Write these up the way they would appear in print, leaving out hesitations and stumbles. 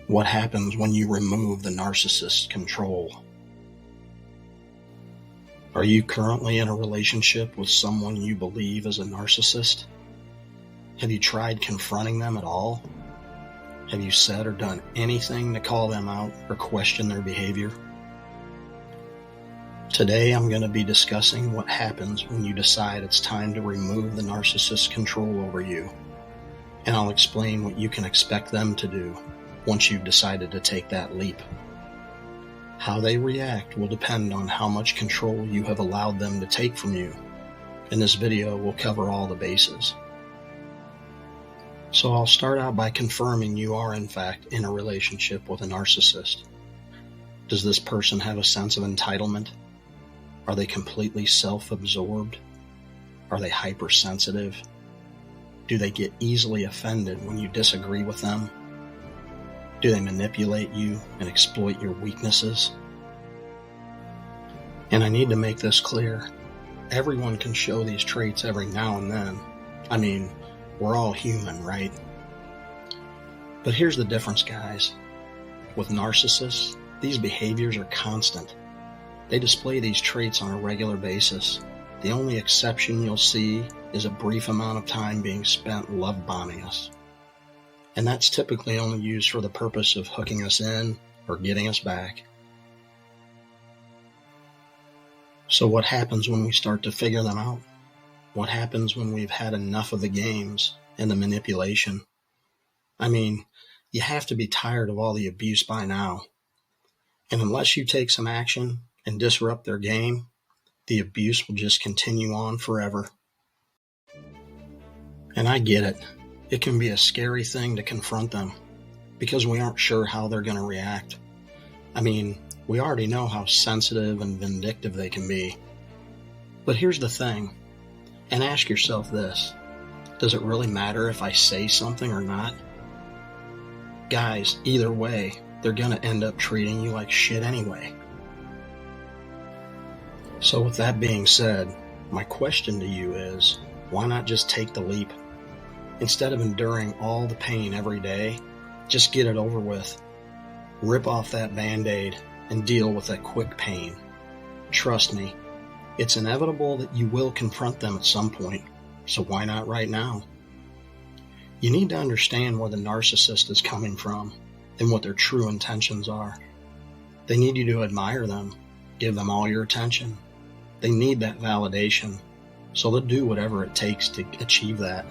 What happens when you remove the narcissist's control? Are you currently in a relationship with someone you believe is a narcissist? Have you tried confronting them at all? Have you said or done anything to call them out or question their behavior? Today I'm going to be discussing what happens when you decide it's time to remove the narcissist's control over you. And I'll explain what you can expect them to do once you've decided to take that leap. How they react will depend on how much control you have allowed them to take from you. In this video, we'll cover all the bases. So I'll start out by confirming you are in fact in a relationship with a narcissist. Does this person have a sense of entitlement? Are they completely self-absorbed? Are they hypersensitive? Do they get easily offended when you disagree with them? Do they manipulate you and exploit your weaknesses? And I need to make this clear. Everyone can show these traits every now and then. I mean, we're all human, right? But here's the difference, guys. With narcissists, these behaviors are constant. They display these traits on a regular basis. The only exception you'll see is a brief amount of time being spent love bombing us. And that's typically only used for the purpose of hooking us in or getting us back. So what happens when we start to figure them out? What happens when we've had enough of the games and the manipulation? I mean, you have to be tired of all the abuse by now. And unless you take some action and disrupt their game, the abuse will just continue on forever. And I get it. It can be a scary thing to confront them because we aren't sure how they're going to react. I mean, we already know how sensitive and vindictive they can be. But here's the thing, and ask yourself this: does it really matter if I say something or not? Guys, either way, they're going to end up treating you like shit anyway. So with that being said, my question to you is, why not just take the leap? Instead of enduring all the pain every day, just get it over with. Rip off that Band-Aid and deal with that quick pain. Trust me, it's inevitable that you will confront them at some point, so why not right now? You need to understand where the narcissist is coming from and what their true intentions are. They need you to admire them, give them all your attention. They need that validation, so they'll do whatever it takes to achieve that.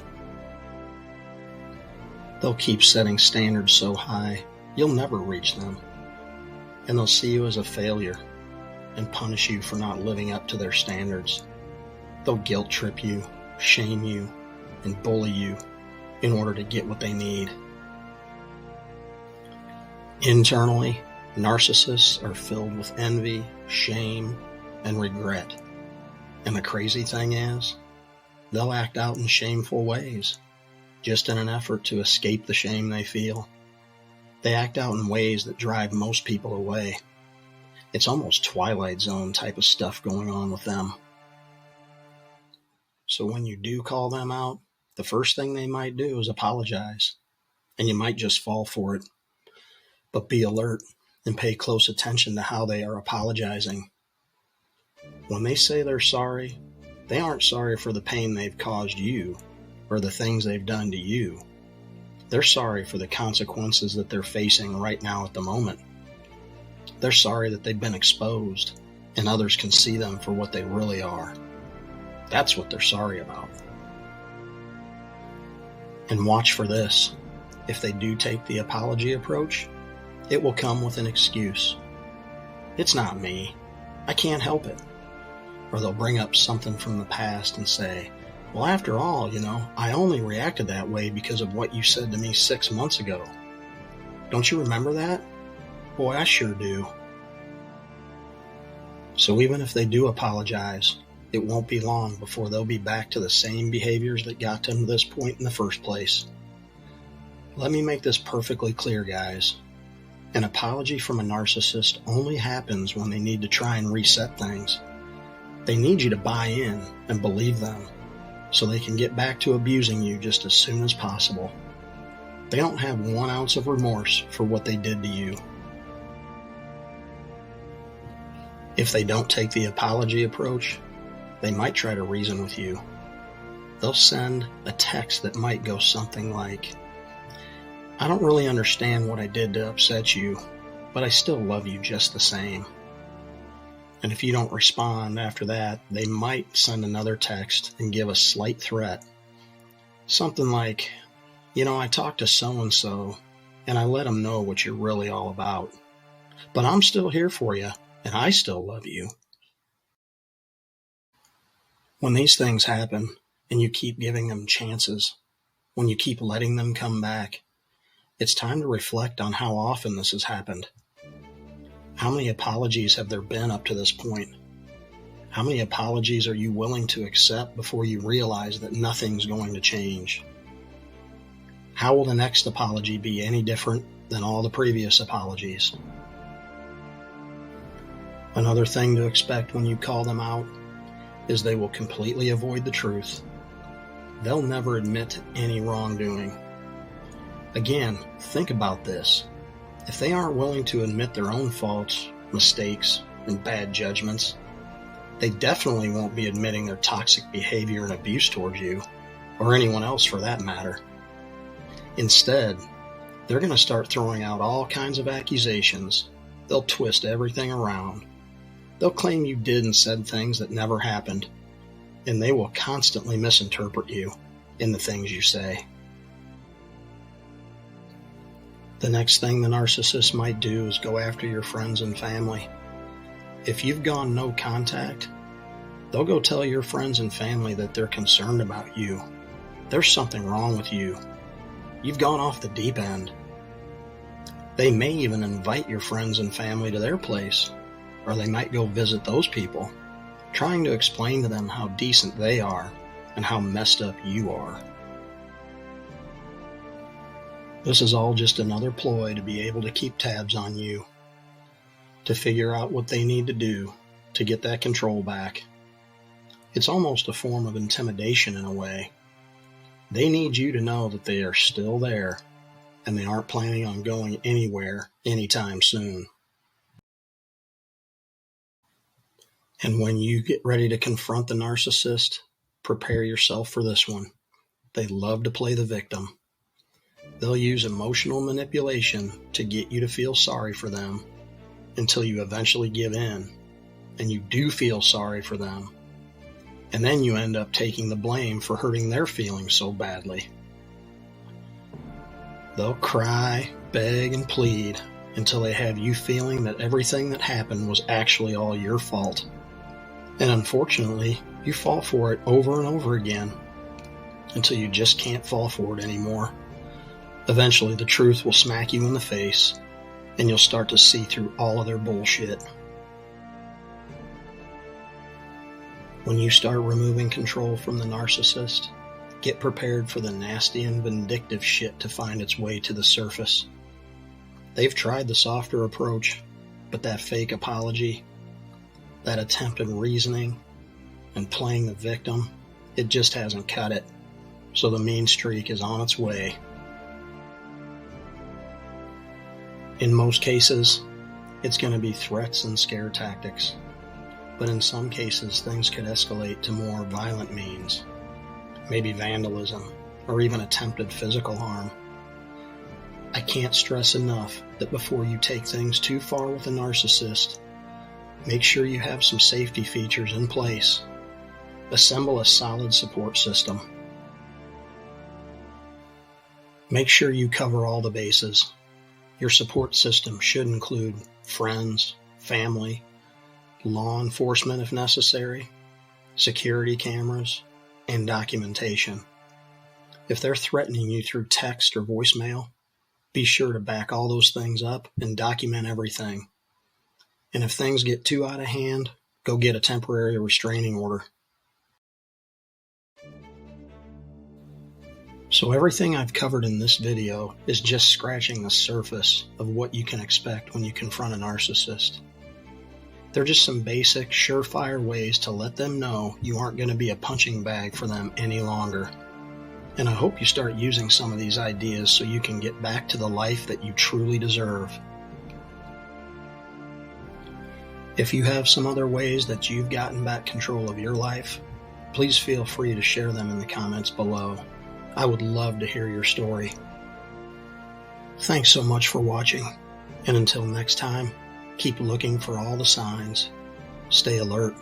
They'll keep setting standards so high, you'll never reach them. And they'll see you as a failure and punish you for not living up to their standards. They'll guilt trip you, shame you, and bully you in order to get what they need. Internally, narcissists are filled with envy, shame, and regret. And the crazy thing is, they'll act out in shameful ways, just in an effort to escape the shame they feel. They act out in ways that drive most people away. It's almost Twilight Zone type of stuff going on with them. So when you do call them out, the first thing they might do is apologize, and you might just fall for it. But be alert and pay close attention to how they are apologizing. When they say they're sorry, they aren't sorry for the pain they've caused you or the things they've done to you. They're sorry for the consequences that they're facing right now at the moment. They're sorry that they've been exposed and others can see them for what they really are. That's what they're sorry about. And watch for this. If they do take the apology approach, it will come with an excuse. It's not me. I can't help it. Or they'll bring up something from the past and say, well, after all, I only reacted that way because of what you said to me 6 months ago. Don't you remember that? Boy, I sure do. So even if they do apologize, it won't be long before they'll be back to the same behaviors that got them to this point in the first place. Let me make this perfectly clear, guys. An apology from a narcissist only happens when they need to try and reset things. They need you to buy in and believe them, so they can get back to abusing you just as soon as possible. They don't have 1 ounce of remorse for what they did to you. If they don't take the apology approach, they might try to reason with you. They'll send a text that might go something like, "I don't really understand what I did to upset you, but I still love you just the same." And if you don't respond after that, they might send another text and give a slight threat. Something like, "I talked to so-and-so, and I let them know what you're really all about. But I'm still here for you, and I still love you." When these things happen, and you keep giving them chances, when you keep letting them come back, it's time to reflect on how often this has happened. How many apologies have there been up to this point? How many apologies are you willing to accept before you realize that nothing's going to change? How will the next apology be any different than all the previous apologies? Another thing to expect when you call them out is they will completely avoid the truth. They'll never admit to any wrongdoing. Again, think about this. If they aren't willing to admit their own faults, mistakes, and bad judgments, they definitely won't be admitting their toxic behavior and abuse towards you, or anyone else for that matter. Instead, they're going to start throwing out all kinds of accusations. They'll twist everything around. They'll claim you did and said things that never happened, and they will constantly misinterpret you in the things you say. The next thing the narcissist might do is go after your friends and family. If you've gone no contact, they'll go tell your friends and family that they're concerned about you. There's something wrong with you. You've gone off the deep end. They may even invite your friends and family to their place, or they might go visit those people, trying to explain to them how decent they are and how messed up you are. This is all just another ploy to be able to keep tabs on you, to figure out what they need to do to get that control back. It's almost a form of intimidation in a way. They need you to know that they are still there and they aren't planning on going anywhere anytime soon. And when you get ready to confront the narcissist, prepare yourself for this one. They love to play the victim. They'll use emotional manipulation to get you to feel sorry for them until you eventually give in and you do feel sorry for them. And then you end up taking the blame for hurting their feelings so badly. They'll cry, beg, and plead until they have you feeling that everything that happened was actually all your fault. And unfortunately, you fall for it over and over again until you just can't fall for it anymore. Eventually, the truth will smack you in the face, and you'll start to see through all of their bullshit. When you start removing control from the narcissist, get prepared for the nasty and vindictive shit to find its way to the surface. They've tried the softer approach, but that fake apology, that attempt at reasoning, and playing the victim, it just hasn't cut it. So the mean streak is on its way. In most cases, it's going to be threats and scare tactics. But in some cases, things could escalate to more violent means, maybe vandalism, or even attempted physical harm. I can't stress enough that before you take things too far with a narcissist, make sure you have some safety features in place. Assemble a solid support system. Make sure you cover all the bases. Your support system should include friends, family, law enforcement if necessary, security cameras, and documentation. If they're threatening you through text or voicemail, be sure to back all those things up and document everything. And if things get too out of hand, go get a temporary restraining order. So everything I've covered in this video is just scratching the surface of what you can expect when you confront a narcissist. They're just some basic, surefire ways to let them know you aren't going to be a punching bag for them any longer. And I hope you start using some of these ideas so you can get back to the life that you truly deserve. If you have some other ways that you've gotten back control of your life, please feel free to share them in the comments below. I would love to hear your story. Thanks so much for watching, and until next time, keep looking for all the signs. Stay alert,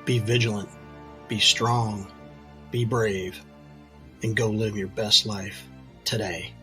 be vigilant, be strong, be brave, and go live your best life today.